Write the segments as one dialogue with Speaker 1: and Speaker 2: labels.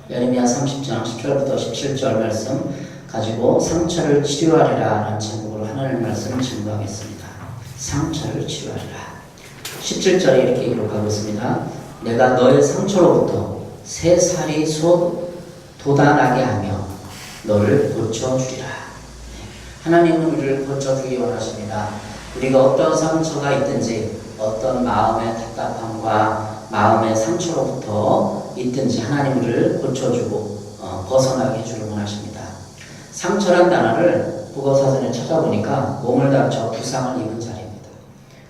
Speaker 1: 예레미야 30장 10절부터 17절 말씀 가지고 상처를 치료하리라 라는 제목으로 하나님의 말씀을 증거하겠습니다. 상처를 치료하리라. 17절에 이렇게 기록하고 있습니다. 내가 너의 상처로부터 새 살이 돋아나게 하며 너를 고쳐주리라. 하나님은 우리를 고쳐주기 원하십니다. 우리가 어떤 상처가 있든지 어떤 마음의 답답함과 마음의 상처로부터 있든지 하나님 우리를 고쳐주고 벗어나게 해주길 원하십니다. 상처란 단어를 국어사전에 찾아보니까 몸을 다쳐 부상을 입은 자리입니다.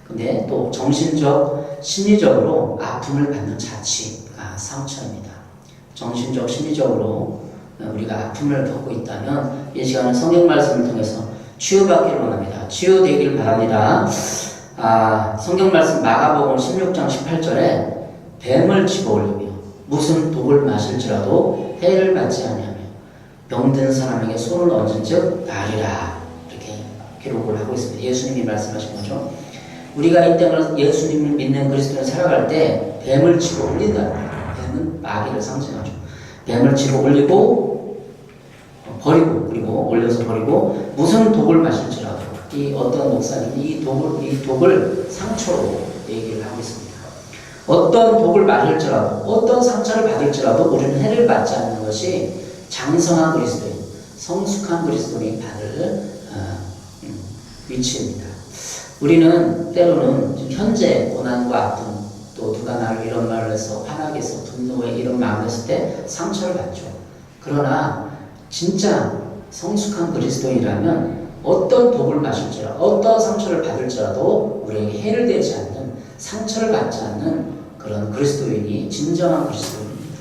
Speaker 1: 근데 또 정신적, 심리적으로 아픔을 받는 자취가 상처입니다. 정신적, 심리적으로 우리가 아픔을 겪고 있다면 이 시간에 성경 말씀을 통해서 치유받기를 원합니다. 치유되길 바랍니다. 성경 말씀 마가복음 16장 18절에 뱀을 집어올리며 무슨 독을 마실지라도 해를 받지 아니하며 병든 사람에게 손을 얹은 즉 나으리라. 이렇게 기록을 하고 있습니다. 예수님이 말씀하신 거죠. 우리가 이 땅을 예수님을 믿는 그리스도인을 살아갈 때 뱀을 집어올린다는 거예요. 뱀은 마귀를 상징하죠. 뱀을 집어올리고 버리고, 그리고 올려서 버리고 무슨 독을 마실지라도 이 어떤 목사님이 이 독을 상처로 얘기를 하고 있습니다. 어떤 독을 마실지라도 어떤 상처를 받을지라도 우리는 해를 받지 않는 것이 장성한 그리스도인, 성숙한 그리스도인이 받을 위치입니다. 우리는 때로는 현재 고난과 아픔, 또 누가 나를 이런 말을 해서 화나게 해서 분노에 이런 마음을 했을 때 상처를 받죠. 그러나 진짜 성숙한 그리스도인이라면 어떤 독을 마실지라도 어떤 상처를 받을지라도 우리에게 해를 되지 않는, 상처를 받지 않는 그런 그리스도인이 진정한 그리스도인입니다.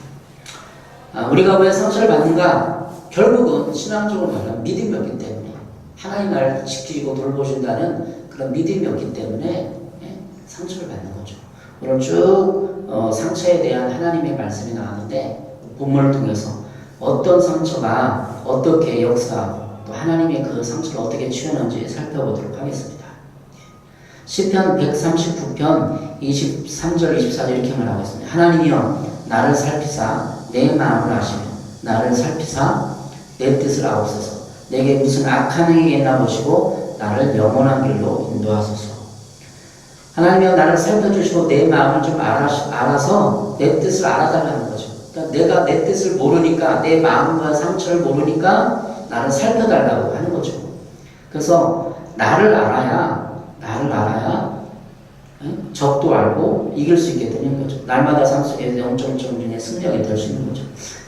Speaker 1: 우리가 왜 상처를 받는가? 결국은 신앙적으로 말하면 믿음이었기 때문에, 하나님 나를 지키고 돌보신다는 그런 믿음이었기 때문에 상처를 받는 거죠. 오늘 쭉 상처에 대한 하나님의 말씀이 나왔는데 본문을 통해서 어떤 상처가 어떻게 역사하고 또 하나님의 그 상처를 어떻게 치유하는지 살펴보도록 하겠습니다. 시편 139편 23절 24절 이렇게 말하고 있습니다. 하나님이여 나를 살피사 내 마음을 아시며 나를 살피사 내 뜻을 아옵소서. 내게 무슨 악한 행위가 있나 보시고 나를 영원한 길로 인도하소서. 하나님이여 나를 살펴주시고 내 마음을 좀 알아서 내 뜻을 알아달라는 거죠. 그러니까 내가 내 뜻을 모르니까, 내 마음과 상처를 모르니까 나를 살펴달라고 하는 거죠. 그래서 나를 알아야 적도 알고 이길 수 있게 되는 거죠. 날마다 삶 속에서 영적 전쟁의 승리하게 될 수 있는 거죠.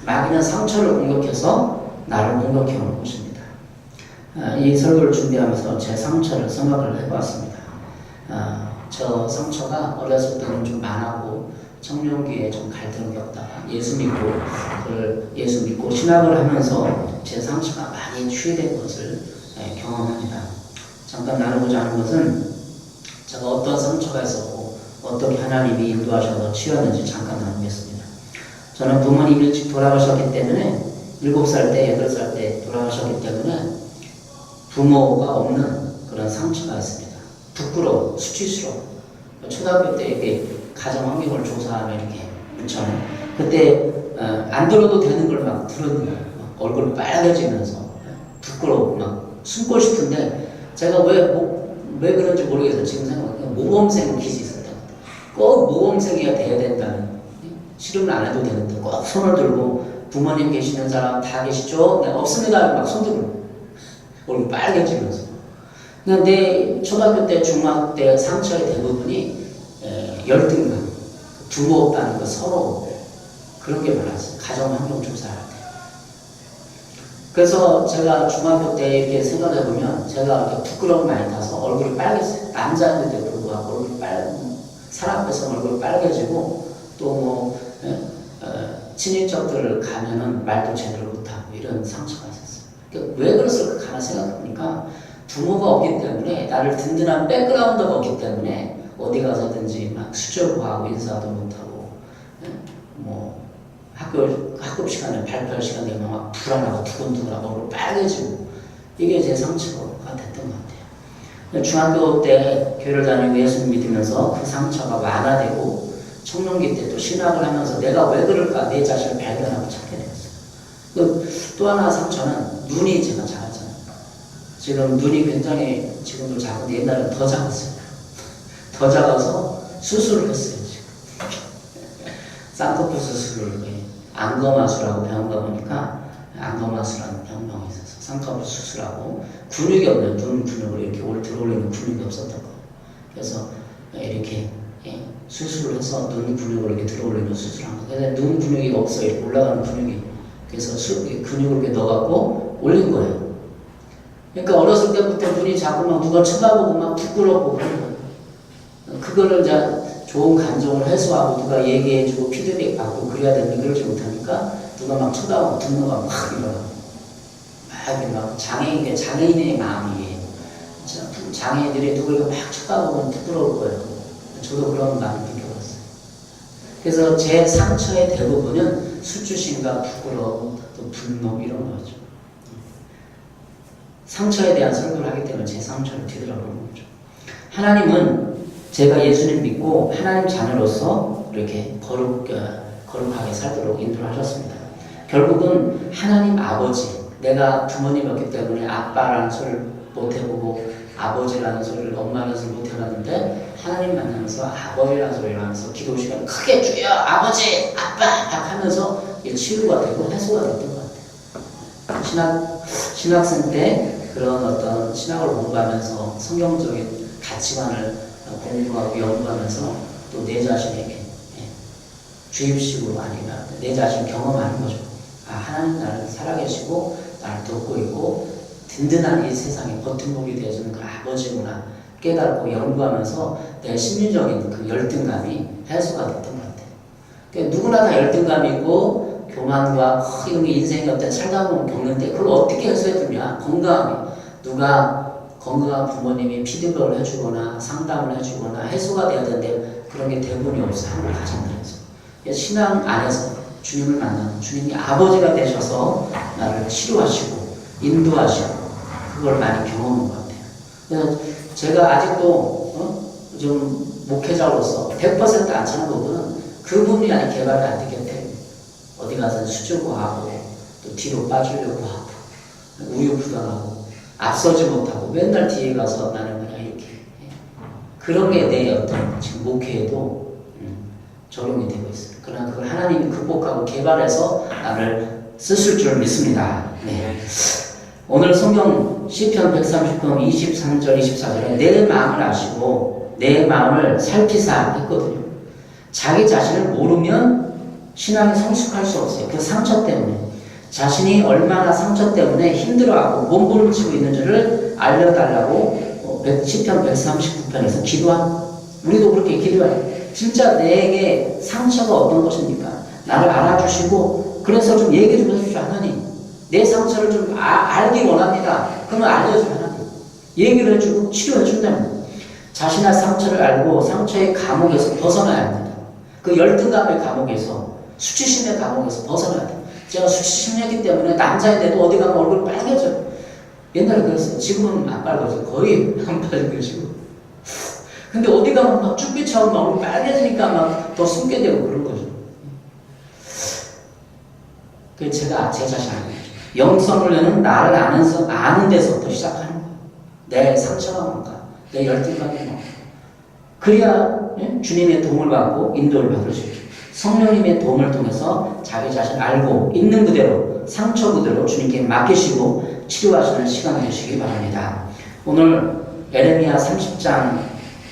Speaker 1: 마귀는 상처를 공격해서 나를 공격해 오는 것입니다. 이 설교를 준비하면서 제 상처를 생각을 해봤습니다. 저 상처가 어렸을 때는 좀 많았고 청년기에 좀 갈등을 겪다가 예수 믿고 신학을 하면서 제 상처가 많이 치유된 것을 경험합니다. 잠깐 나누고자 하는 것은 제가 어떤 상처가 있었고 어떻게 하나님이 인도하셔서 치유했는지 잠깐 나누겠습니다. 저는 부모님이 일찍 돌아가셨기 때문에 7살 때, 8살 때 돌아가셨기 때문에 부모가 없는 그런 상처가 있습니다. 부끄러워, 수치스러워. 초등학교 때 이렇게 가정 환경을 조사하면 이렇게 있잖아요. 그때 안 들어도 되는 걸 막 들은 거예요. 얼굴 빨개지면서 부끄러워, 막 숨고 싶은데 제가 왜 그런지 모르겠어요. 지금 생각해보면 모범생 기질이 있었다. 꼭 모범생이야 돼야 된다는, 실험을 안 해도 되는데 꼭 손을 들고 부모님 계시는 사람 다 계시죠? 네, 없습니다. 막 손 들고 얼굴 빨개지면서. 근데 초등학교 때, 중학교 때 상처의 대부분이 열등감, 부모 없다는 거, 서로 그런 게 많았어요. 가정 환경 조사할 때. 그래서 제가 중학교 때 이렇게 생각해보면 제가 이렇게 부끄러움 많이 타서 얼굴이 빨개졌어요. 남자인데도 불구하고 얼굴이 사람 앞에서 얼굴이 빨개지고 또 친인척들 가면은 말도 제대로 못하고 이런 상처가 있었어요. 그러니까 왜 그랬을까 하나 생각해보니까 부모가 없기 때문에, 나를 든든한 백그라운드가 없기 때문에 어디 가서든지 막 수줍어하고 인사도 못하고, 학급 시간에 발표할 시간 되면 막 불안하고 두근두근하고 얼굴 빨개지고, 이게 제 상처가 됐던 것 같아요. 중학교 때 교회를 다니고 예수님 믿으면서 그 상처가 완화되고 청년기 때 또 신학을 하면서 내가 왜 그럴까 내 자신을 발견하고 찾게 됐어요. 또 하나 상처는 눈이 제가 작았잖아요. 지금 눈이 굉장히 지금도 작은데 옛날엔 더 작았어요. 더 작아서 수술을 했어요. 지금. 쌍꺼풀 수술을 안검하수라고 병원 가보니까 안검하수라는 병명이 있어서 쌍꺼풀 수술하고 근육이 없는 눈 근육을 이렇게 들어올리는 근육이 없었던 거예요. 그래서 이렇게 수술을 해서 눈 근육을 이렇게 들어올리는 수술을 한 거예요. 근데 눈 근육이 없어 이렇게 올라가는 근육이 그래서 근육을 이렇게 넣어갖고 올린 거예요. 그러니까 어렸을 때부터 눈이 자꾸 막 누가 쳐다보고 막 부끄럽고 그런 거예요. 그거를 이제 좋은 감정을 해소하고 누가 얘기해주고 피드백 받고 그래야 되는데 그러지 못하니까 누가 막 쳐다보고 분노가 막 일어나고 막 장애인의 마음이에요. 장애인들이 누굴 막 쳐다보면 부끄러울 거예요. 저도 그런 마음을 느껴봤어요. 그래서 제 상처의 대부분은 수치심과 부끄러움, 또 분노 이런 거죠. 상처에 대한 설교를 하기 때문에 제 상처를 뒤돌아보는 거죠. 하나님은 제가 예수님 믿고 하나님 자녀로서 이렇게 거룩하게 살도록 인도를 하셨습니다. 결국은 하나님 아버지, 내가 부모님이었기 때문에 아빠라는 소리를 못 해보고 아버지라는 소리를 엄마라는 소리를 못 해봤는데 하나님 만나면서 아버지라는 소리를 하면서 기도 시간 크게 주여 아버지 아빠 하면서 치유가 되고 해소가 됐던 것 같아요. 신학생 때 그런 어떤 신학을 공부하면서 성경적인 가치관을 공부하고 연구하면서 또 내 자신에게 주입식으로 아니면 내 자신 경험하는 거죠. 아, 하나님 나를 살아계시고 나를 돕고 있고 든든한 이 세상에 버팀목이 되어주는 그 아버지구나 깨닫고 연구하면서 내 심리적인 그 열등감이 해소가 됐던 것 같아요. 그러니까 누구나 다 열등감이 있고 교만과 이런 게 인생의 어떤 살다 보면 겪는데 그걸 어떻게 해소해주냐. 누가 건강한 부모님이 피드백을 해주거나 상담을 해주거나 해소가 돼야 되는데 그런 게 대부분이 없어요. 한국 가정들에서. 신앙 안에서 주님을 만나는 주님이 아버지가 되셔서 나를 치료하시고 인도하시고 그걸 많이 경험한 것 같아요. 그래서 제가 아직도 좀 목회자로서 100% 안 차는 부분은 그분이 아직 개발이 안 됐기 때문에 어디 가서 수줍고 하고 또 뒤로 빠지려고 하고 우유부단하고 앞서지 못하고 맨날 뒤에 가서 나는 그냥 이렇게 그런 게 내 어떤 지금 목회에도 적용이 되고 있어요. 그러나 그걸 하나님이 극복하고 개발해서 나를 쓰실 줄 믿습니다. 네. 오늘 성경 시편 130편 23절 24절에 내 마음을 아시고 내 마음을 살피사 했거든요. 자기 자신을 모르면 신앙이 성숙할 수 없어요. 그 상처 때문에 자신이 얼마나 상처 때문에 힘들어하고 몸부림치고 있는지를 알려달라고 시편 139편에서 기도한 우리도 그렇게 기도해요. 진짜 내게 상처가 어떤 것입니까? 나를 알아주시고 그래서 좀 얘기 좀 해주십시오. 하나님 내 상처를 좀 알기 원합니다. 그러면 알려줘 하나님. 얘기를 해주고 치료해준다는 자신의 상처를 알고 상처의 감옥에서 벗어나야 합니다. 그 열등감의 감옥에서 수치심의 감옥에서 벗어나야 돼요. 제가 수치심이었기 때문에 남자인데도 어디 가면 얼굴 빨개져요. 옛날에 그랬어요. 지금은 안 빨개져요. 거의 안 빨개지고. 근데 어디 가면 막 쭈삐처럼 막 얼굴 빨개지니까 막 더 숨게 되고 그런 거죠. 그래서 제가 제 자신 알고 있죠. 영성훈련은 나를 아는 데서부터 시작하는 거예요. 내 상처가 뭔가, 내 열등감이 뭔가. 그래야 주님의 도움을 받고 인도를 받을 수 있죠. 성령님의 도움을 통해서 자기 자신을 알고 있는 그대로 상처 그대로 주님께 맡기시고 치료하시는 시간 되시기 바랍니다. 오늘 에레미야 30장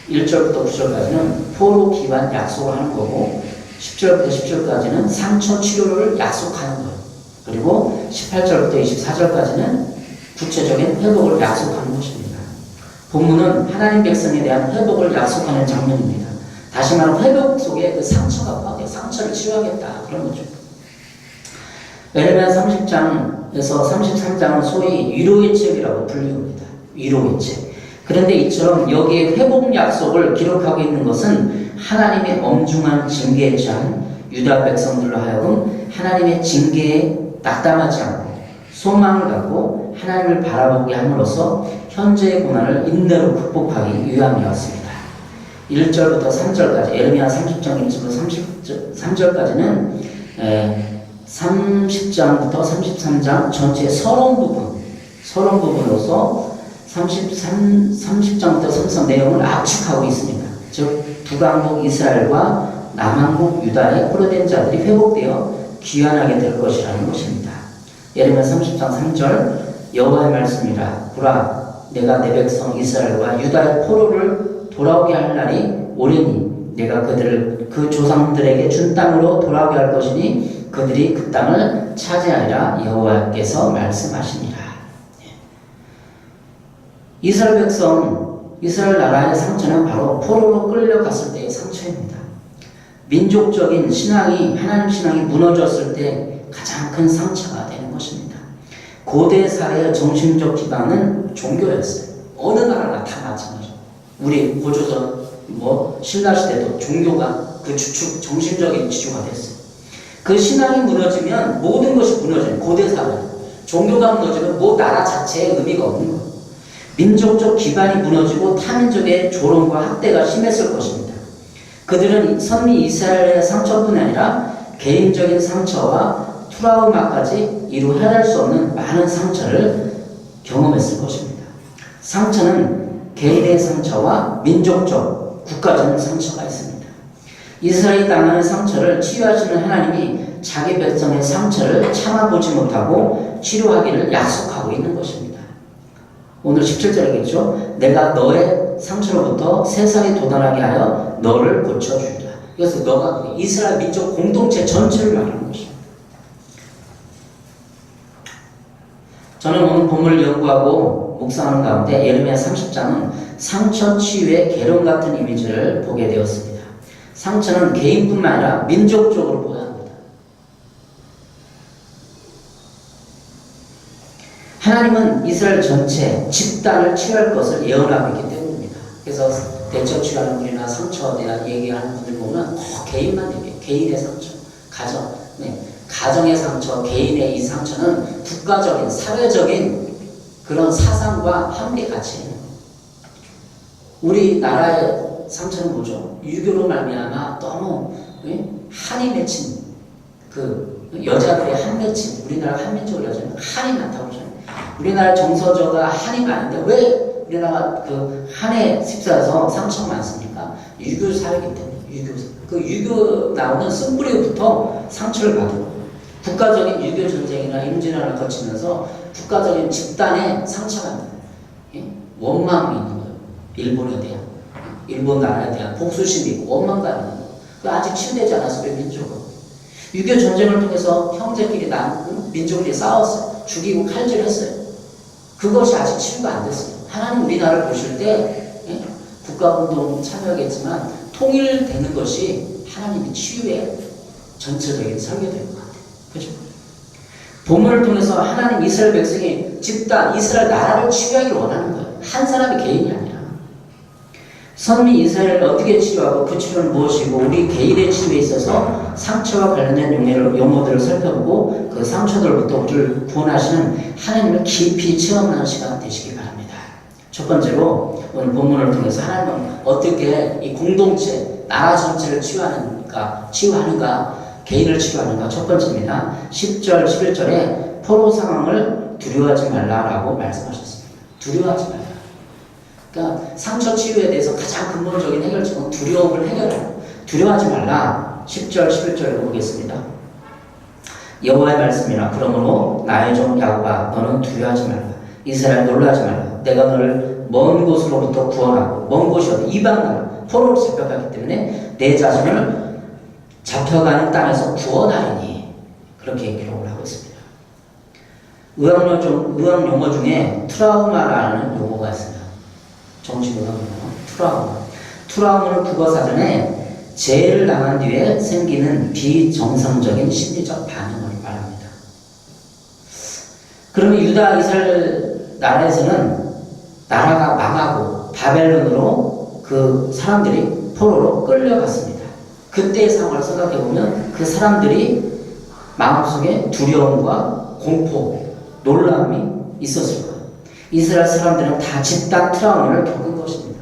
Speaker 1: 1절부터 9절까지는 포로 기반 약속을 하는 거고 10절부터 10절까지는 상처 치료를 약속하는 거예요. 그리고 18절부터 24절까지는 구체적인 회복을 약속하는 것입니다. 본문은 하나님 백성에 대한 회복을 약속하는 장면입니다. 다시 말하면 회복 속에 그 상처가 포함돼요. 상처를 치유하겠다 그런 거죠. 에레미야 30장에서 33장은 소위 위로의 책이라고 불립니다. 위로의 책. 그런데 이처럼 여기에 회복 약속을 기록하고 있는 것은 하나님의 엄중한 징계에 처한 유다 백성들로 하여금 하나님의 징계에 낙담하지 않고 소망을 갖고 하나님을 바라보게 함으로써 현재의 고난을 인내로 극복하기 위함이었습니다. 1절부터 3절까지 에레미야 30장 1절부터 3절까지는 30장부터 33장 전체 서론 부분으로서 30장부터 33 내용을 압축하고 있습니다. 즉 북왕국 이스라엘과 남왕국 유다의 포로된 자들이 회복되어 귀환하게 될 것이라는 것입니다. 예레미야 30장 3절 여호와의 말씀이라 보라 내가 내 백성 이스라엘과 유다의 포로를 돌아오게 할 날이 오리니 내가 그들을 그 조상들에게 준 땅으로 돌아오게 할 것이니 그들이 그 땅을 차지하리라 여호와께서 말씀하시니라. 이스라엘 백성, 이스라엘 나라의 상처는 바로 포로로 끌려갔을 때의 상처입니다. 민족적인 신앙이, 하나님 신앙이 무너졌을 때 가장 큰 상처가 되는 것입니다. 고대 사회의 정신적 기반은 종교였어요. 어느 나라나 다 마찬가지죠. 우리 고조선, 신라시대도 종교가 그 주축, 정신적인 지주가 됐어요. 그 신앙이 무너지면 모든 것이 무너져요. 고대 사회. 종교가 무너지면 나라 자체의 의미가 없는 거예요. 민족적 기반이 무너지고 타민족의 조롱과 학대가 심했을 것입니다. 그들은 선미 이스라엘의 상처뿐 아니라 개인적인 상처와 트라우마까지 이루 헤아릴 수 없는 많은 상처를 경험했을 것입니다. 상처는 개인의 상처와 민족적, 국가적인 상처가 있습니다. 이스라엘이 당하는 상처를 치유하시는 하나님이 자기 백성의 상처를 참아보지 못하고 치료하기를 약속하고 있는 것입니다. 오늘 17절이겠죠. 내가 너의 상처로부터 세상이 도달하게 하여 너를 고쳐주리라. 그래서 너가 이스라엘 민족 공동체 전체를 말하는 것입니다. 저는 오늘 본문을 연구하고 묵상하는 가운데 예레미야 30장은 상처 치유의 계룡 같은 이미지를 보게 되었습니다. 상처는 개인뿐만 아니라 민족적으로 보여야 합니다. 하나님은 이스라엘 전체 집단을 치유할 것을 예언하고 있기 때문입니다. 그래서 대처 치유하는 분이나 상처에 대한 얘기하는 분들 보면 개인만 얘기해요. 개인의 상처, 가정, 가정의 상처, 개인의 이 상처는 국가적인, 사회적인 그런 사상과 함께 같이 있는 거예요. 우리나라의 상처는 뭐죠? 유교로 말미암아 너무 한이 맺힌 그 여자들의 한 맺힌 우리나라 한민족 여자는 한이 많다고 그러잖아요. 우리나라 정서저가 한이 많은데 왜 우리나라 그 한에 휩싸여서 상처가 많습니까? 유교 사회이기 때문에 유교 나오는 쓴뿌리부터 상처를 받고 국가적인 유교 전쟁이나 임진왜란을 거치면서 국가적인 집단의 상처가 있는 원망이 있는 거예요. 일본에 대한 일본 나라에 대한 복수심이 있고 원망가 있는 거예요. 그 아직 치유되지 않았어요. 민족은 유교 전쟁을 통해서 형제끼리 민족끼리 싸웠어요. 죽이고 칼질했어요. 그것이 아직 치유가 안 됐어요. 하나님 우리나라를 보실 때 국가운동 참여하겠지만 통일되는 것이 하나님의 치유의 전체적인 설계된 것 같아요. 그죠? 본문을 통해서 하나님 이스라엘 백성이 집단 이스라엘 나라를 치유하기를 원하는 거예요. 한 사람의 개인이 아니라. 선미 이스라엘을 어떻게 치유하고 그 치료는 무엇이고 우리 개인의 치유에 있어서 상처와 관련된 용어들을 살펴보고 그 상처들부터 우리를 구원하시는 하나님을 깊이 체험하는 시간 되시기 바랍니다. 첫 번째로 오늘 본문을 통해서 하나님은 어떻게 이 공동체, 나라 전체를 치유하는가, 개인을 치료하는가. 첫 번째입니다. 10절, 11절에 포로 상황을 두려워하지 말라라고 말씀하셨습니다. 두려워하지 말라. 그러니까 상처 치유에 대해서 가장 근본적인 해결책은 두려움을 해결해요. 두려워하지 말라. 10절, 11절을 보겠습니다. 여호와의 말씀이라 그러므로 나의 종 야곱아 너는 두려워하지 말라. 이스라엘 놀라지 말라. 내가 너를 먼 곳으로부터 구원하고 먼 곳이 어디 이방 나라 포로로 잡혀가기 때문에 내 자손을 잡혀가는 땅에서 구원하리니 그렇게 기록을 하고 있습니다. 의학 용어 중에 트라우마라는 용어가 있습니다. 정신의학 용어 트라우마는 국어사전에 재해를 당한 뒤에 생기는 비정상적인 심리적 반응을 말합니다. 그러면 유다 이스라엘 나라에서는 나라가 망하고 바벨론으로 그 사람들이 포로로 끌려갔습니다. 그때의 상황을 생각해보면 그 사람들이 마음속에 두려움과 공포, 놀람이 있었을 거예요. 이스라엘 사람들은 다 집단 트라우마를 겪은 것입니다.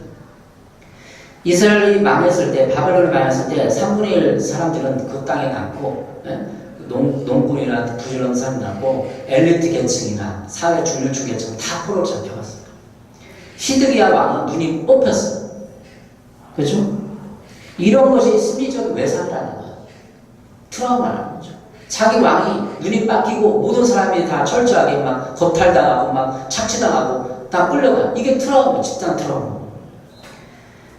Speaker 1: 이스라엘이 망했을 때, 바벨론이 망했을 때 3분의 1 사람들은 그 땅에 남고 농군이나 부지런한 사람하고 엘리트 계층이나 사회 중류층 계층은 다 포로로 잡혀갔어요. 히드기야 왕은 눈이 뽑혔어요. 그죠? 이런 것이 심리적 외상이라는 거예요. 트라우마라는 거죠. 자기 왕이 눈이 빡기고 모든 사람이 다 철저하게 막 겁탈당하고 막 착취당하고 다 끌려가요. 이게 트라우마, 집단 트라우마.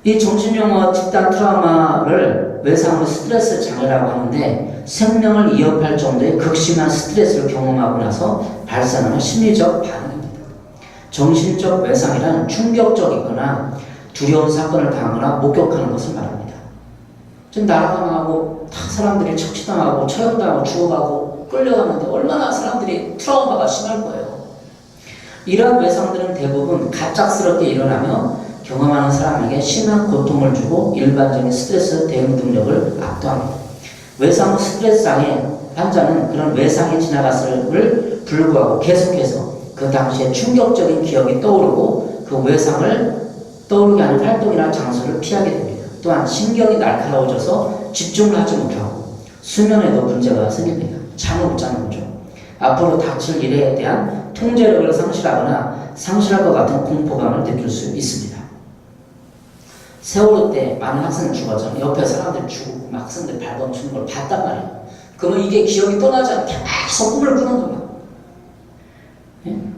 Speaker 1: 이 정신용어 집단 트라우마를 외상으로 스트레스 장애라고 하는데 생명을 위협할 정도의 극심한 스트레스를 경험하고 나서 발생하는 심리적 반응입니다. 정신적 외상이란 충격적이거나 두려운 사건을 당하거나 목격하는 것을 말합니다. 지금 나라가 망하고 다 사람들이 착취당하고 처형당하고 죽어가고 끌려가는데 얼마나 사람들이 트라우마가 심할 거예요. 이러한 외상들은 대부분 갑작스럽게 일어나며 경험하는 사람에게 심한 고통을 주고 일반적인 스트레스 대응 능력을 압도합니다. 외상 후 스트레스 장애 환자는 그런 외상이 지나갔음을 불구하고 계속해서 그 당시에 충격적인 기억이 떠오르고 그 외상을 떠오르게 하는 활동이나 장소를 피하게 됩니다. 또한 신경이 날카로워져서 집중을 하지 못하고 수면에도 문제가 생깁니다. 잠을 못 자는 거죠. 앞으로 닥칠 일에 대한 통제력을 상실하거나 상실할 것 같은 공포감을 느낄 수 있습니다. 세월호 때 많은 학생들 죽었잖아요. 옆에 사람들 죽고 막 학생들 발버둥 치는 걸 봤단 말이에요. 그러면 이게 기억이 떠나지 않고 계속 꿈을 꾸는 거예요.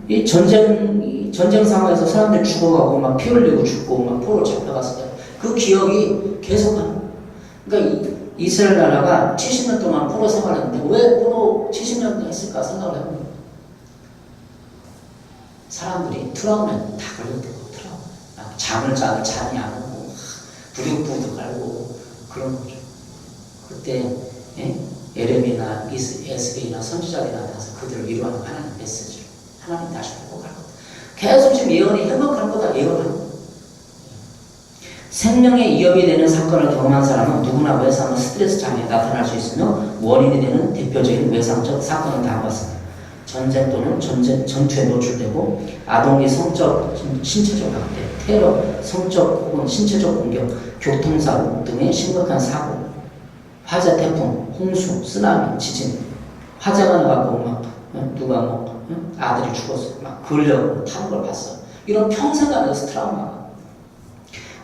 Speaker 1: 이 전쟁 상황에서 사람들 죽어가고 막 피 흘리고 죽고 막 포로 잡혀갔을 때 그 기억이 계속하는 거예요. 그러니까 이스라엘 나라가 70년 동안 포로 생활했는데 왜 포로 70년 했을까 생각을 해봅니다. 사람들이 트라우마에 다 걸렸대요. 트라우마. 잠을 자도 잠이 안 오고 부득부득 알고 그런 거죠. 그때 예레미야나 에스겔이나 선지자들이 나타나서 그들을 위로하는 하나님 메시지를 하나님 다시 회복할 거다. 계속 지금 예언이 회복할 거다 예언하는 거예요. 생명의 위협이 되는 사건을 경험한 사람은 누구나 외상은 스트레스 장애에 나타날 수 있으며 원인이 되는 대표적인 외상적 사건은 다음과 같습니다. 전쟁 또는 전투에 노출되고 아동이 성적, 신체적 학대, 테러, 성적 혹은 신체적 공격, 교통사고 등의 심각한 사고, 화재, 태풍, 홍수, 쓰나미, 지진, 화재가 나가고 막 누가 뭐 아들이 죽었어, 막 걸려 타는 걸 봤어. 이런 평생 가는 트라우마가.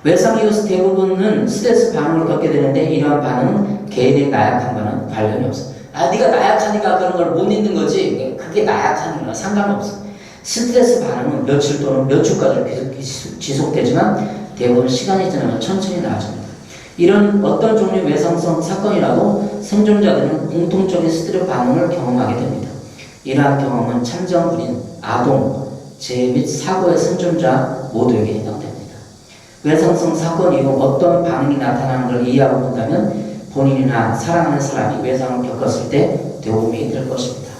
Speaker 1: 외상 이후 대부분은 스트레스 반응을 겪게 되는데 이러한 반응은 개인의 나약함과는 관련이 없어. 네가 나약하니까 그런 걸 못 잊는 거지. 그게 나약하니까 상관없어. 스트레스 반응은 며칠 또는 몇 주까지 지속되지만 대부분 시간이 지나면 천천히 나아집니다. 이런 어떤 종류의 외상성 사건이라도 생존자들은 공통적인 스트레스 반응을 경험하게 됩니다. 이러한 경험은 참정군인, 아동, 재해 및 사고의 생존자 모두에게 해당됩니다. 외상성 사건 이후 어떤 반응이 나타나는 걸 이해하고 본다면 본인이나 사랑하는 사람이 외상을 겪었을 때 도움이 될 것입니다.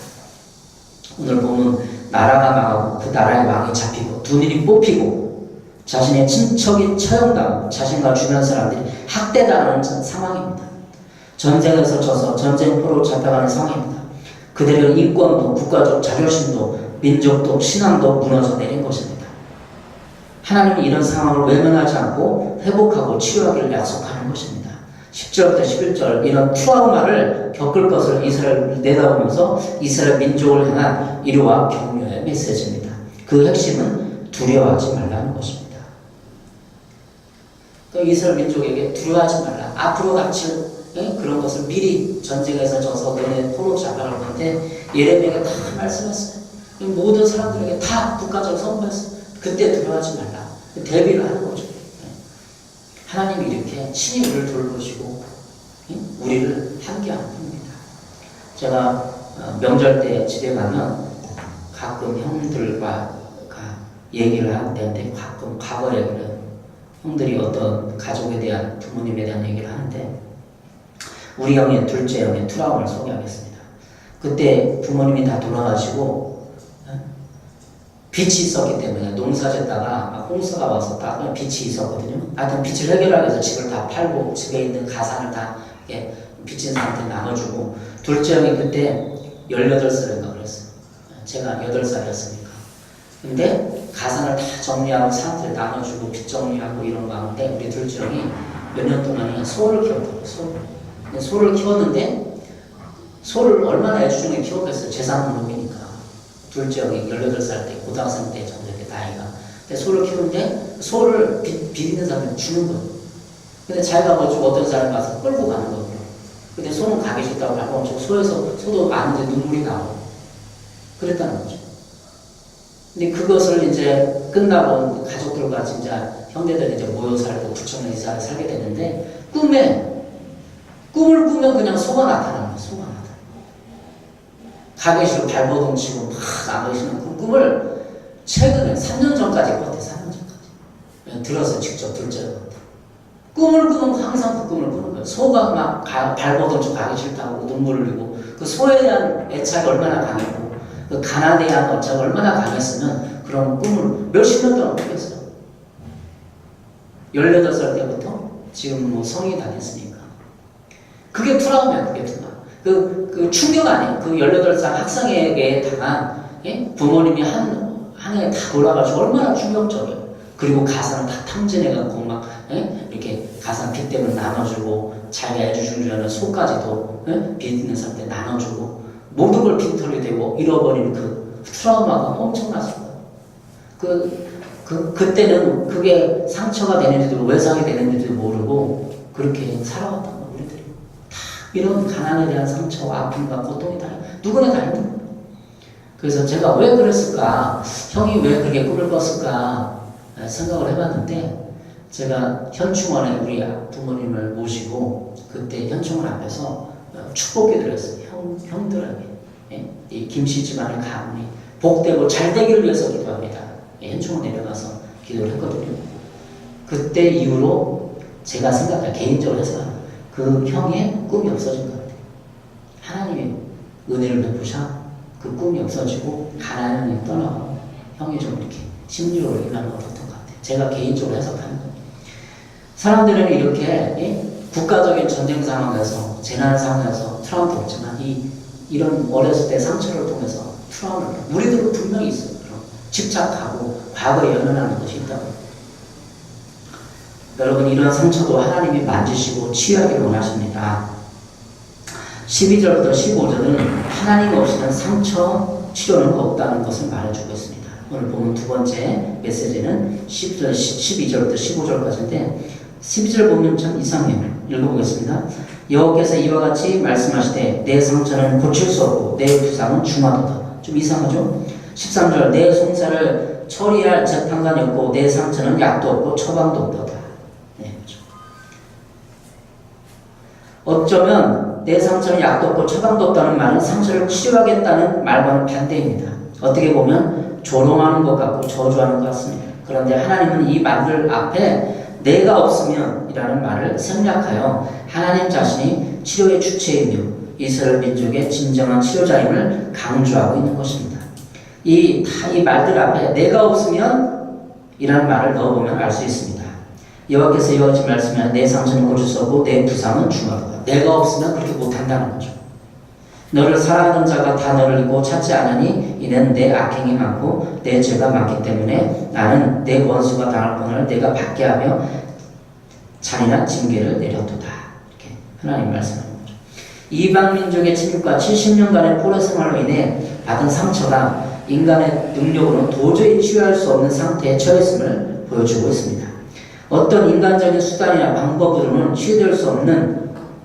Speaker 1: 오늘 보면 나라가 망하고 그 나라의 왕이 잡히고 두 눈이 뽑히고 자신의 친척이 처형당하고 자신과 주변 사람들이 학대당하는 상황입니다. 전쟁에서 져서 전쟁포로 잡혀가는 상황입니다. 그들의 인권도 국가적 자존심도 민족도 신앙도 무너져 내린 것입니다. 하나님은 이런 상황을 외면하지 않고 회복하고 치유하기를 약속하는 것입니다. 10절부터 11절 이런 트라우마를 겪을 것을 이스라엘을 내다보면서 이스라엘 민족을 향한 위로와 격려의 메시지입니다. 그 핵심은 두려워하지 말라는 것입니다. 그러니까 이스라엘 민족에게 두려워하지 말라. 앞으로 닥칠 그런 것을 미리 전쟁에서 져서 너네 포로 잡아갈 건데 예레미야가 다 말씀했어요. 모든 사람들에게 다 국가적 선포했어요. 그때 두려워하지 말라. 대비를 하는 거죠. 하나님이 이렇게 친히 우리를 돌보시고 우리를 함께하는 분입니다. 제가 명절 때 집에 가면 가끔 형들과 얘기를 하는데 가끔 과거 얘기를 형들이 어떤 가족에 대한 부모님에 대한 얘기를 하는데 우리 형의 둘째 형의 트라우마를 소개하겠습니다. 그때 부모님이 다 돌아가시고 빚이 있었기 때문에 농사짓다가 홍수가 와서 딱 빚이 있었거든요. 하여튼 빚을 해결하기 위해서 집을 다 팔고 집에 있는 가산을 다 빚진 사람한테 나눠주고 둘째 형이 그때 18살인가 그랬어요. 제가 8살이었으니까. 근데 가산을 다 정리하고 사람들 나눠주고 빚 정리하고 이런 거 하는데 우리 둘째 형이 몇 년 동안 소를 키웠더라고요. 소를 키웠는데 소를 얼마나 애주중에 키웠겠어요. 재산 놈이니까. 둘째 형이 18살 때, 고등학생 때 정도 이렇게 나이가. 근데 소를 키우는데 소를 비비는 사람이 주는 거예요. 근데 자기가 뭐 주고 어떤 사람이 와서 끌고 가는 거예요. 근데 소는 가기 싫다고 하고 소도 아는데 눈물이 나오고 그랬다는 거죠. 근데 그것을 이제 끝나고 가족들과 진짜 형제들이 이제 모여 살고 부천에 이사를 살게 되는데 꿈을 꾸면 그냥 소가 나타나는 거예요. 소가 나타나는 거예요. 가기 싫고 발버둥 치고 막 나머지는 꿈을 최근에 3년 전까지 꿨대. 3년 전까지 들어서 직접 둘째로 꿈을 꾸면 항상 그 꿈을 꾸는 거예요. 소가 막 발버둥 치고 가기 싫다고 눈물을 흘리고 그 소에 대한 애착이 얼마나 강했고 그 가난에 대한 애착이 얼마나 강했으면 그런 꿈을 몇십 년 동안 꾸겠어요. 18살 때부터 지금 뭐 성인이 다 됐으니까. 그게 트라우마야, 그게 트라우마. 그 충격 아니에요. 그 18살 학생에게 당한, 예? 부모님이 한 해에 다 돌아가지고 얼마나 충격적이에요. 그리고 가사는 다 탕진해갖고 막, 예? 이렇게 가사 빚 때문에 나눠주고, 자기가 애주중 줄 아는 소까지도, 예? 빚 있는 사람한테 나눠주고, 모든 걸 빈털이 되고, 잃어버린 그 트라우마가 엄청났을 거예요. 그때는 그게 상처가 되는지도 외상이 되는지도 모르고 그렇게 살아왔던 거예요, 우리들이. 다 이런 가난에 대한 상처와 아픔과 고통이 다 누구나 다 있는 거예요. 그래서 제가 왜 그랬을까, 형이 왜 그렇게 꿈을 꿨을까 생각을 해봤는데, 제가 현충원에 우리 부모님을 모시고 그때 현충원 앞에서 축복기도를 했어요. 형들에게, 예? 이 김씨 집안의 가문이 복되고 잘 되기를 위해서 기도합니다. 현충원 내려가서 기도를 했거든요. 그때 이후로 제가 생각할 개인적으로 해서 그 형의 꿈이 없어진 것 같아요. 하나님의 은혜를 베푸셔 그 꿈이 없어지고 가난을 떠나고 형이 좀 이렇게 심리적으로 임하는 것 같았던 것 같아요. 제가 개인적으로 해석하는 거예요. 사람들은 이렇게, 예? 국가적인 전쟁 상황에서 재난 상황에서 트라우마도 없지만 이런 어렸을 때 상처를 통해서 트라우마를 우리들은 분명히 있어요. 집착하고 과거에 연연하는 것이 있다고. 여러분, 이런 상처도 하나님이 만지시고 치유하기를 원하십니다. 12절부터 15절은 하나님 없이는 상처 치료는 없다는 것을 말해주고 있습니다. 오늘 보면 두 번째 메시지는 12절부터 15절까지인데 12절 보면 참 이상해요. 읽어보겠습니다. 여호와께서 이와 같이 말씀하시되 내 상처는 고칠 수 없고 내 부상은 중하도다. 좀 이상하죠? 13절 내 송사를 처리할 재판관이 없고 내 상처는 약도 없고 처방도 없도다. 네, 그렇죠. 어쩌면 내 상처는 약도 없고 처방도 없다는 말은 상처를 치료하겠다는 말과는 반대입니다. 어떻게 보면 조롱하는 것 같고 저주하는 것 같습니다. 그런데 하나님은 이 말들 앞에 내가 없으면 이라는 말을 생략하여 하나님 자신이 치료의 주체이며 이스라엘 민족의 진정한 치료자임을 강조하고 있는 것입니다. 이 말들 앞에 내가 없으면 이라는 말을 넣어보면 알 수 있습니다. 여호와께서 이와 같이 말씀하시되 내 상처는 고칠 수 없고 내 부상은 중하도다. 내가 없으면 그렇게 못한다는 거죠. 너를 사랑하는 자가 다 너를 잊고 찾지 않으니 이는 내 악행이 많고 내 죄가 많기 때문에 나는 내 원수가 당할 고난을 내가 받게 하며 잔인한 징계를 내려두다. 이렇게 하나님 말씀하는 거죠. 이방 민족의 침입과 70년간의 포로 생활로 인해 받은 상처가 인간의 능력으로는 도저히 치유할 수 없는 상태에 처했음을 보여주고 있습니다. 어떤 인간적인 수단이나 방법으로는 치유될 수 없는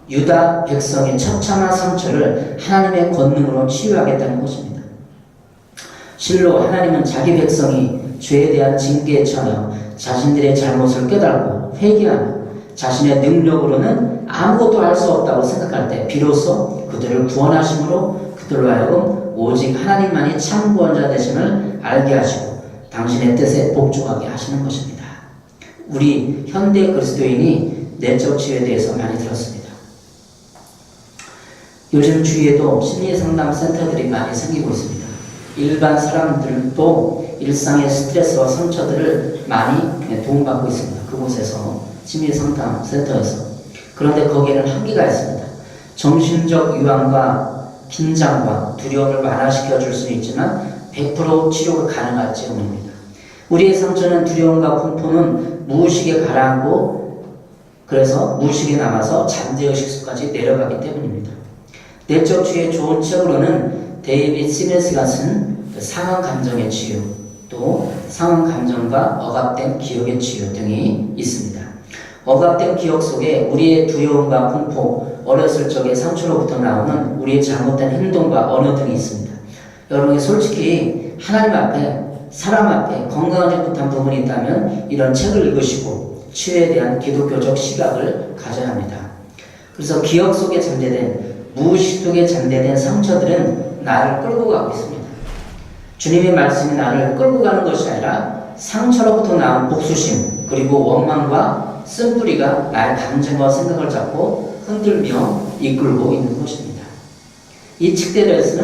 Speaker 1: 유다 백성의 처참한 상처를 하나님의 권능으로 치유하겠다는 것입니다. 실로 하나님은 자기 백성이 죄에 대한 징계에 처하여 자신들의 잘못을 깨달고 회개하며 자신의 능력으로는 아무것도 할 수 없다고 생각할 때 비로소 그들을 구원하심으로 그들로 하여금 오직 하나님만이 참 구원자 되심을 알게 하시고 당신의 뜻에 복종하게 하시는 것입니다. 우리 현대 그리스도인이 내적 치유에 대해서 많이 들었습니다. 요즘 주위에도 심리상담 센터들이 많이 생기고 있습니다. 일반 사람들도 일상의 스트레스와 상처들을 많이 도움받고 있습니다. 그곳에서 심리상담 센터에서. 그런데 거기에는 한계가 있습니다. 정신적 유황과 긴장과 두려움을 완화시켜 줄 수는 있지만 100% 치료가 가능할지 모릅니다. 우리의 상처는 두려움과 공포는 무의식에 가라앉고 그래서 무의식에 남아서 잠재의식까지 내려가기 때문입니다. 내적 치유의 좋은 책으로는 데이빗 시멘스가 쓴 상한 감정의 치유, 또 상한 감정과 억압된 기억의 치유 등이 있습니다. 억압된 기억 속에 우리의 두려움과 공포, 어렸을 적의 상처로부터 나오는 우리의 잘못된 행동과 언어 등이 있습니다. 여러분이 솔직히 하나님 앞에, 사람 앞에 건강하지 못한 부분이 있다면 이런 책을 읽으시고 치유에 대한 기독교적 시각을 가져야 합니다. 그래서 기억 속에 잠재된, 무의식 속에 잠재된 상처들은 나를 끌고 가고 있습니다. 주님의 말씀이 나를 끌고 가는 것이 아니라 상처로부터 나온 복수심, 그리고 원망과 쓴뿌리가 나의 감정과 생각을 잡고 흔들며 이끌고 있는 것입니다. 이 책들에서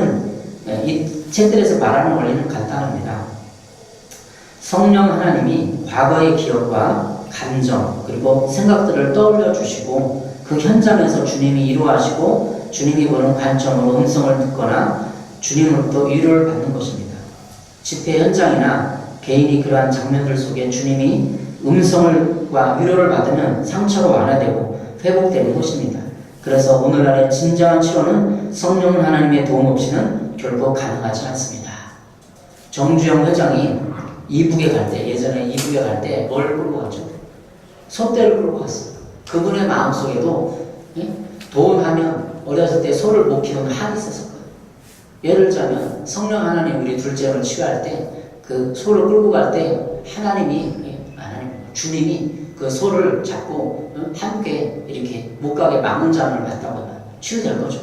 Speaker 1: 말하는 원리는 간단합니다. 성령 하나님이 과거의 기억과 감정 그리고 생각들을 떠올려 주시고 그 현장에서 주님이 이루하시고 주님이 보는 관점으로 음성을 듣거나 주님으로부터 위로를 받는 것입니다. 집회 현장이나 개인이 그러한 장면들 속에 주님이 음성과 위로를 받으면 상처가 완화되고 회복되는 것입니다. 그래서 오늘날의 진정한 치료는 성령 하나님의 도움 없이는 결코 가능하지 않습니다. 정주영 회장이 이북에 갈 때, 예전에 이북에 갈 때 뭘 끌고 갔죠? 소떼를 끌고 갔어요. 그분의 마음속에도 돈 하면 어렸을 때 소를 못 키우는 한이 있었을 거예요. 예를 들자면 성령 하나님 우리 둘째를 치유할 때 그 소를 끌고 갈 때 주님이 그 소를 잡고 함께 이렇게 못 가게 막는 장을 봤다고 하면 치유될 거죠.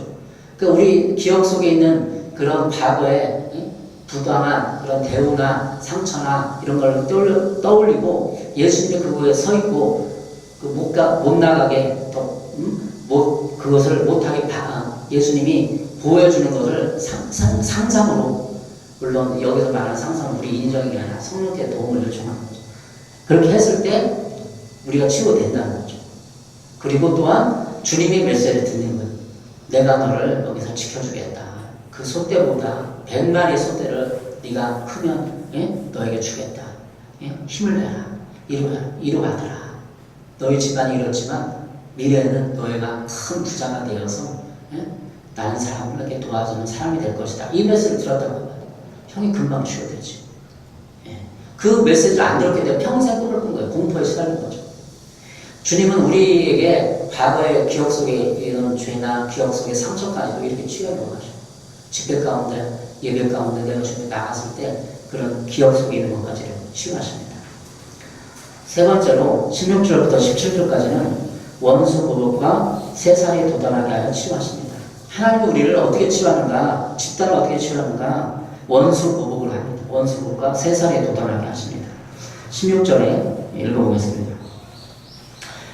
Speaker 1: 그러니까 우리 기억 속에 있는 그런 과거의 부당한 그런 대우나 상처나 이런 걸 떠올리고 예수님이 그거에 서 있고 못 나가게 그것을 못하게 예수님이 보여주는 것을 상상으로, 물론 여기서 말하는 상상은 우리 인정이 아니라 성령의 도움을 요청하는 거죠. 그렇게 했을 때 우리가 치유된다는 거죠. 그리고 또한 주님이 메시지를 듣는 거예요. 내가 너를 여기서 지켜주겠다. 그 소떼보다 100마리 소떼를 네가 크면 너에게 주겠다. 힘을 내라. 이루하더라. 너희 집안이 이렇지만 미래에는 너희가 큰 부자가 되어서 다른 사람에게 도와주는 사람이 될 것이다. 이 메시지를 들었다고 하면 형이 금방 치유되지. 그 메시지를 안 들었기 때문에 평생 꿈을 꾼 거예요. 공포에 시달린 거죠. 주님은 우리에게 과거의 기억 속에 있는 죄나 기억 속의 상처까지도 이렇게 치유해 놓아가죠. 집회 가운데, 예배 가운데 내가 주님이 나갔을 때 그런 기억 속에 있는 것까지를 치유하십니다. 세 번째로 16절부터 17절까지는 원수 보복과 세살이 도달하게 하여 치유하십니다. 하나님이 우리를 어떻게 치유하는가, 집단을 어떻게 치유하는가, 원수 보복을 합니다. 원수 보복과 세살이 도달하게 하십니다. 16절에 읽어보겠습니다.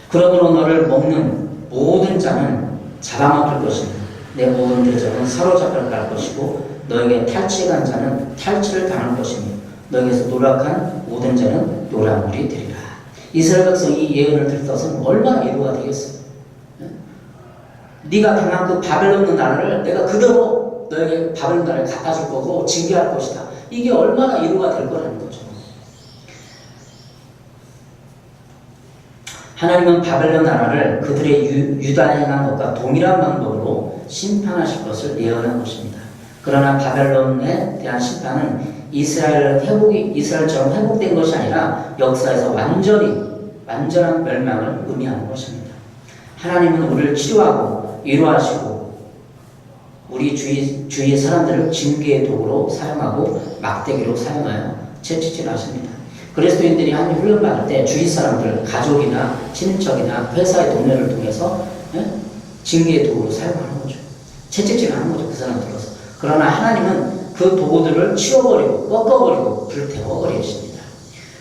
Speaker 1: 그러므로 너를 먹는 모든 자는 잡아먹힐 것이며 내 모든 대적은 사로잡혀 갈 것이고 너에게 탈취한 자는 탈취를 당할 것이며 너에게서 노력한 모든 자는 노란물이 되리라. 이스라엘 백성이 이 예언을 들었으면 얼마나 위로가 되겠어요. 네가 당한 그 바벨론 나라를 내가 그대로 너에게 바벨론 나라를 갖다 줄 거고 징계할 것이다. 이게 얼마나 위로가 될 거라는 거죠. 하나님은 바벨론 나라를 그들의 유다에 행한 것과 동일한 방법으로 심판하실 것을 예언한 것입니다. 그러나 바벨론에 대한 심판은 이스라엘처럼 회복된 것이 아니라 역사에서 완전한 멸망을 의미하는 것입니다. 하나님은 우리를 치료하고 위로하시고 우리 주위의 사람들을 징계의 도구로 사용하고 막대기로 사용하여 채찍질하십니다. 그리스도인들이 한 훈련 받을 때 주위 사람들, 가족이나 친인척이나 회사의 동료를 통해서 징계의 도구로 사용하는 거죠. 채찍질하는 거죠. 그 사람들로서. 그러나 하나님은 그 도구들을 치워버리고 꺾어버리고 불태워버리십니다.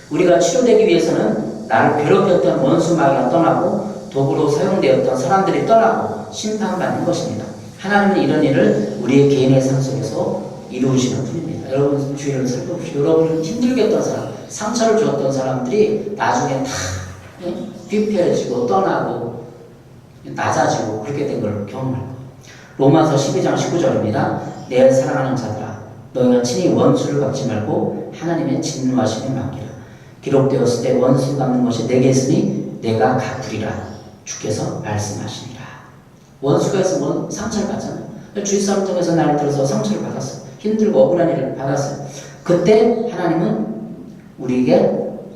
Speaker 1: 우리가 치료되기 위해서는 나를 괴롭혔던 원수 마귀가 떠나고 도구로 사용되었던 사람들이 떠나고 심판받는 것입니다. 하나님은 이런 일을 우리의 개인의 삶 속에서 이루시는 분입니다. 여러분 주위를 살펴보시오. 여러분을 힘들게 했던 사람, 상처를 주었던 사람들이 나중에 다 비폐해지고 떠나고 낮아지고 그렇게 된 걸 경험할 거예요. 로마서 12장 19절입니다. 내 사랑하는 자들아 너희가 친히 원수를 갚지 말고 하나님의 진노하심에 맡기라. 기록되었을 때 원수 갚는 것이 내게 있으니 내가 갚으리라. 주께서 말씀하시니라. 원수가 있으면 상처를 받잖아요. 주위 사람 통해서 나를 들어서 상처를 받았어. 힘들고 억울한 일을 받았어요. 그때 하나님은 우리에게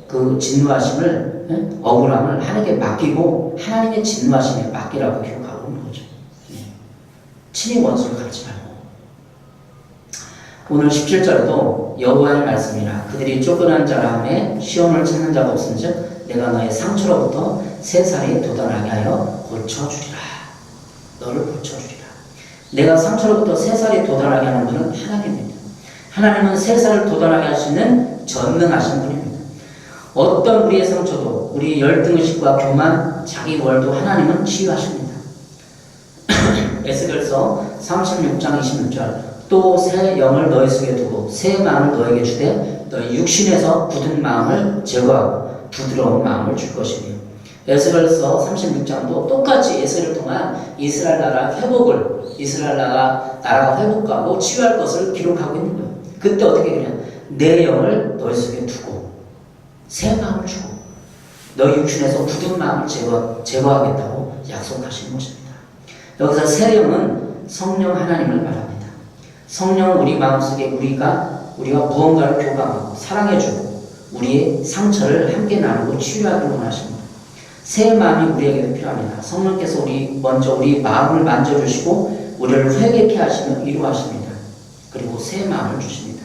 Speaker 1: 그 진노하심을, 억울함을 하나님께 맡기고 하나님의 진노하심에 맡기라고 기록하고 있는 거죠. 친히 원수를 갚지 말고. 오늘 17절에도 여호와의 말씀이라 그들이 쫓겨난 자라 하매 시온을 찾는 자가 없은즉 내가 너의 상처로부터 새 살이 돋아나게 하여 고쳐주리라. 너를 고쳐주리라. 내가 상처로부터 새 살이 돋아나게 하는 분은 하나님입니다. 하나님은 새 살을 돋아나게 할 수 있는 전능하신 분입니다. 어떤 우리의 상처도 우리 열등의식과 교만, 자기 월도 하나님은 치유하십니다. 에스겔서 36장 26절 또 새 영을 너희 속에 두고 새 마음을 너에게 주되 너희 육신에서 굳은 마음을 제거하고 부드러운 마음을 줄 것이며 에스겔서 36장도 똑같이 에스겔을 통한 이스라엘 나라 회복을 이스라엘 나라가 회복하고 치유할 것을 기록하고 있는 거예요. 그때 어떻게 그냥 내 영을 너희 속에 두고 새 마음을 주고 너희 육신에서 굳은 마음을 제거하겠다고 약속하시는 것입니다. 여기서 새 영은 성령 하나님을 말합니다. 성령 우리 마음속에 우리가 무언가를 교감하고 사랑해주고 우리의 상처를 함께 나누고 치유하기를 원하십니다. 새 마음이 우리에게도 필요합니다. 성령께서 먼저 우리 마음을 만져주시고 우리를 회개케 하시며 위로하십니다. 그리고 새 마음을 주십니다.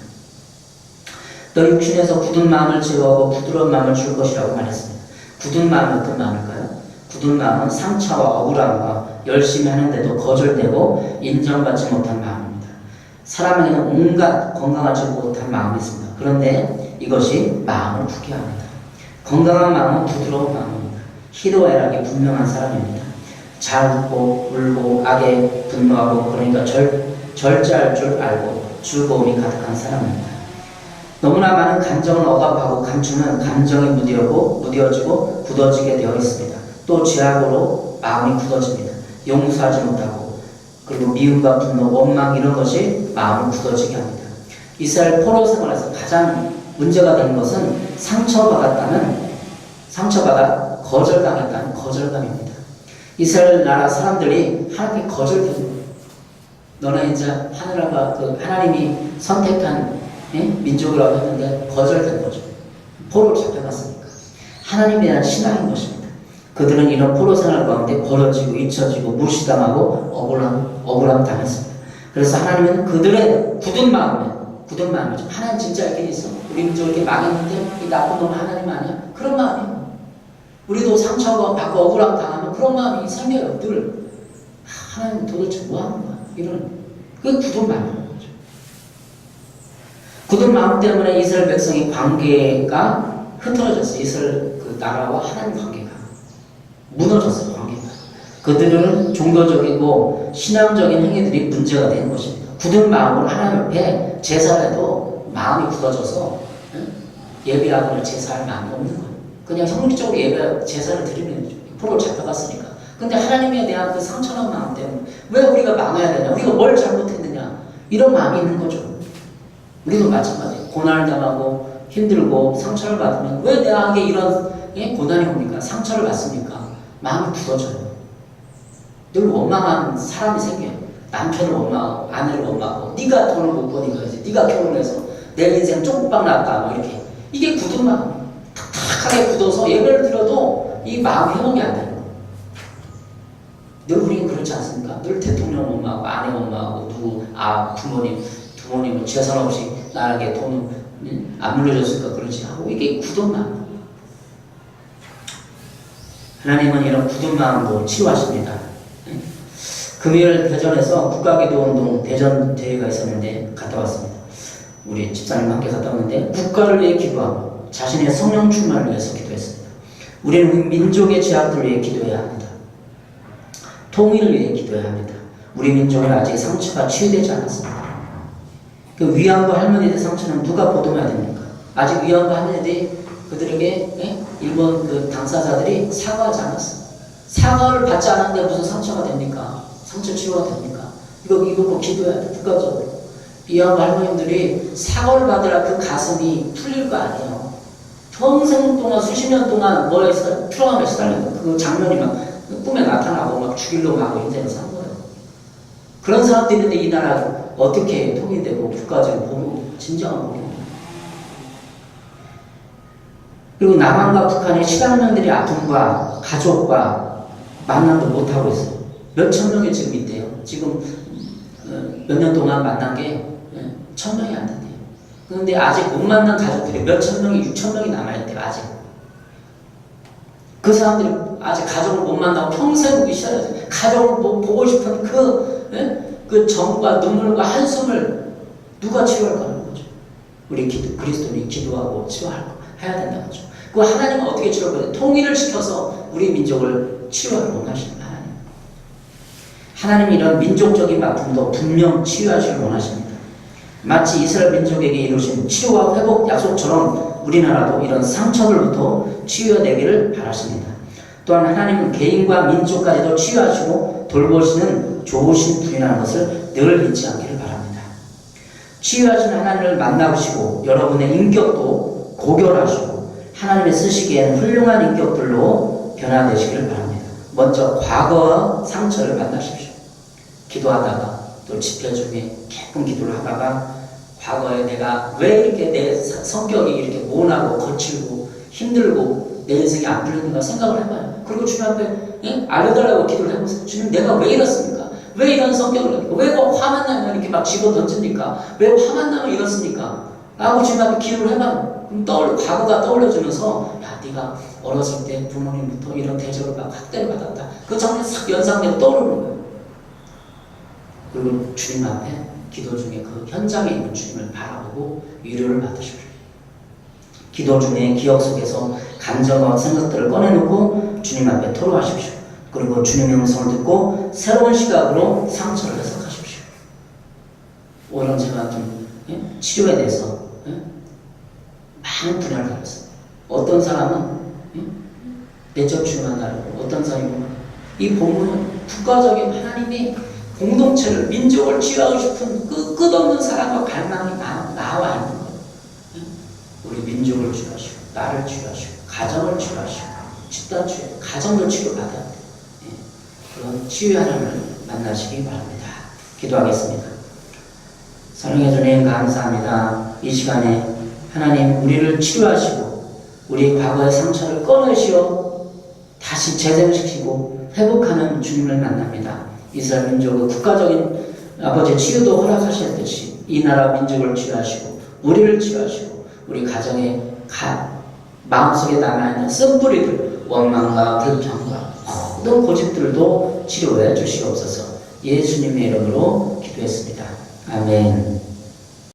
Speaker 1: 너 육신에서 굳은 마음을 제거하고 부드러운 마음을 줄 것이라고 말했습니다. 굳은 마음은 어떤 마음일까요? 굳은 마음은 상처와 억울함과 열심히 하는데도 거절되고 인정받지 못한 마음입니다. 사람에게는 온갖 건강하지 못한 마음이 있습니다. 그런데 이것이 마음을 굳게 합니다. 건강한 마음은 부드러운 마음입니다. 희도애락이 분명한 사람입니다. 잘 웃고 울고 악에 분노하고 그러니까 절제할 줄 알고 즐거움이 가득한 사람입니다. 너무나 많은 감정을 억압하고 감추면 감정이 무뎌지고 굳어지게 되어 있습니다. 또 죄악으로 마음이 굳어집니다. 용서하지 못하고 그리고 미움과 분노, 원망 이런 것이 마음을 굳어지게 합니다. 이스라엘 포로 생활에서 가장 문제가 되는 것은 상처받아 거절당했다는 거절감입니다. 이스라엘 나라 사람들이 하나님께 거절된 거예요. 너는 이제 하나님이 선택한 민족이라고 했는데 거절된 거죠. 포로를 잡혀갔으니까. 하나님에 대한 신앙인 것입니다. 그들은 이런 포로 생활 가운데 버려지고 잊혀지고 무시당하고 억울함 당했습니다. 그래서 하나님은 그들의 굳은 마음이죠. 하나님 진짜 있긴 있어. 우리 민족 이렇게 망했는데 이 나쁜 놈은 하나님 아니야? 그런 마음이에요. 우리도 상처가 받고 억울함 당하면 그런 마음이 생겨요. 늘 하나님 도대체 뭐 하는 거야? 이런 그게 굳은 마음인 거죠. 굳은 마음 때문에 이스라엘 백성의 관계가 흐트러졌어요. 이스라엘 그 나라와 하나님 관계가 무너졌어요. 관계가. 그들은 종교적이고 신앙적인 행위들이 문제가 된 것입니다. 굳은 마음으로 하나님 옆에 제사해도 마음이 굳어져서 예배하거나 제사할 마음이 없는 거예요. 그냥 형식적으로 제사를 드리면 포로를 잡혀갔으니까. 근데 하나님에 대한 그 상처난 마음 때문에 왜 우리가 망해야 되냐? 우리가 뭘 잘못했느냐? 이런 마음이 있는 거죠. 우리도 마찬가지예요. 고난을 당하고 힘들고 상처를 받으면 왜 내게 이런 고난이 옵니까? 상처를 받습니까? 마음이 굳어져요. 늘 원망한 사람이 생겨요. 남편을 원망하고 아내를 원망하고 네가 돈을 못 버니까 이제 네가 결혼해서 내 인생 쪽박 났다 뭐 이렇게. 이게 굳은 마음. 탁탁하게 굳어서 예배를 드려도 이 마음 회복이 안 되는 거예요. 늘 우리는 그렇지 않습니까? 늘 대통령 원망하고 아내 원망하고 부모님은 재산 없이 나에게 돈을 안 물려줬으니까 그러지 하고 이게 굳은 마음. 하나님은 이런 굳은 마음도 치유하십니다. 금요일 대전에서 국가기도운동 대전 대회가 있었는데 갔다 왔습니다. 우리 집사님과 함께 갔다 왔는데 국가를 위해 기도하고 자신의 성령 충만을 위해서 기도했습니다. 우리는 민족의 죄악들을 위해 기도해야 합니다. 통일을 위해 기도해야 합니다. 우리 민족은 아직 상처가 치유되지 않았습니다. 그 위안부 할머니들 상처는 누가 보듬어야 됩니까? 아직 위안부 할머니들이 그들에게 일본 그 당사자들이 사과하지 않았어요. 사과를 받지 않았는데 무슨 상처가 됩니까? 상처 치유가 됩니까? 이거 꼭 기도해야 돼. 국가적으로. 위안부 할머니들이 사과를 받으라 그 가슴이 풀릴 거 아니에요. 평생 동안 수십 년 동안 뭐에 트라우마에 시달렸던 그 장면이 막 꿈에 나타나고 막 죽이려고 하고 인생을 산 거예요. 그런 사람들이 있는데 이 나라 어떻게 통일되고 국가적인 복음, 진정한 복음. 그리고 남한과 북한의 10만 명들이 아픔과 가족과 만남도 못하고 있어요. 몇천 명이 지금 있대요. 지금 몇 년 동안 만난 게 1,000명이 안 된대요. 그런데 아직 못 만난 가족들이 몇천 명이, 6천 명이 남아있대요. 아직. 그 사람들이 아직 가족을 못 만나고 평생 보기 싫어요. 가족을 보고 싶은 그 정과 눈물과 한숨을 누가 치료할 거라는 거죠. 우리 그리스도인이 기도하고 해야 된다는 거죠. 그 하나님은 어떻게 치료할 거예요? 통일을 시켜서 우리 민족을 치료하기 원하시는 하나님. 하나님이 이런 민족적인 아픔도 분명 치유하시길 원하십니다. 마치 이스라엘 민족에게 이루신 치료와 회복 약속처럼 우리나라도 이런 상처들부터 치유되기를 바라십니다. 또한 하나님은 개인과 민족까지도 치유하시고 돌보시는 좋으신 분이라는 것을 늘 잊지 않기를 바랍니다. 치유하신 하나님을 만나보시고 여러분의 인격도 고결하시고 하나님의 쓰시기에는 훌륭한 인격들로 변화되시기를 바랍니다. 먼저 과거와 상처를 만나십시오. 기도하다가 또 집회 중에 기쁜 기도를 하다가 과거에 내가 왜 이렇게 내 성격이 이렇게 모나고 거칠고 힘들고 내 인생이 안 풀리는가 생각을 해봐요. 그리고 주님 앞에 알려달라고 기도를 해보세요. 주님, 내가 왜 이렇습니까? 왜 이런 성격을 합니까? 왜 화만 나면 이렇게 막 집어 던집니까? 왜 화만 나면 이렇습니까? 라고 주님 앞에 기도를 해봐요. 그럼 과거가 떠올려주면서 야, 네가 어렸을 때 부모님부터 이런 대접을 막 학대를 받았다. 그 장면이 싹 연상되고 떠오르는 거예요. 그리고 주님 앞에 기도 중에 그 현장에 있는 주님을 바라보고 위로를 받으십시오. 기도 중에 기억 속에서 감정과 생각들을 꺼내놓고 주님 앞에 토로하십시오. 그리고 주님의 음성을 듣고 새로운 시각으로 상처를 해석하십시오. 오늘 제가 좀 치료에 대해서 많은 분야를 가졌어요. 어떤 사람은 내적 주님만 다르고 어떤 사람은 이 본문은 국가적인 하나님이 공동체를, 민족을 치유하고 싶은 그 끝없는 사랑과 갈망이 나와 있는 거예요. 우리 민족을 치유하시고, 나를 치유하시고, 가정을 치유하시고, 집단 치유, 가정도 치유받아야 돼요. 그런 치유의 하나님을 만나시기 바랍니다. 기도하겠습니다. 사랑해 주님 감사합니다. 이 시간에 하나님 우리를 치유하시고 우리 과거의 상처를 꺼내시어 다시 재생시키고 회복하는 주님을 만납니다. 이스라엘 민족의 국가적인 아버지 치유도 허락하셨듯이 이 나라 민족을 치유하시고 우리를 치유하시고 우리 가정의 마음속에 남아있는 쓴뿌리들, 원망과 불평과 모든 고집들도 치료해 주시옵소서. 예수님의 이름으로 기도했습니다. 아멘.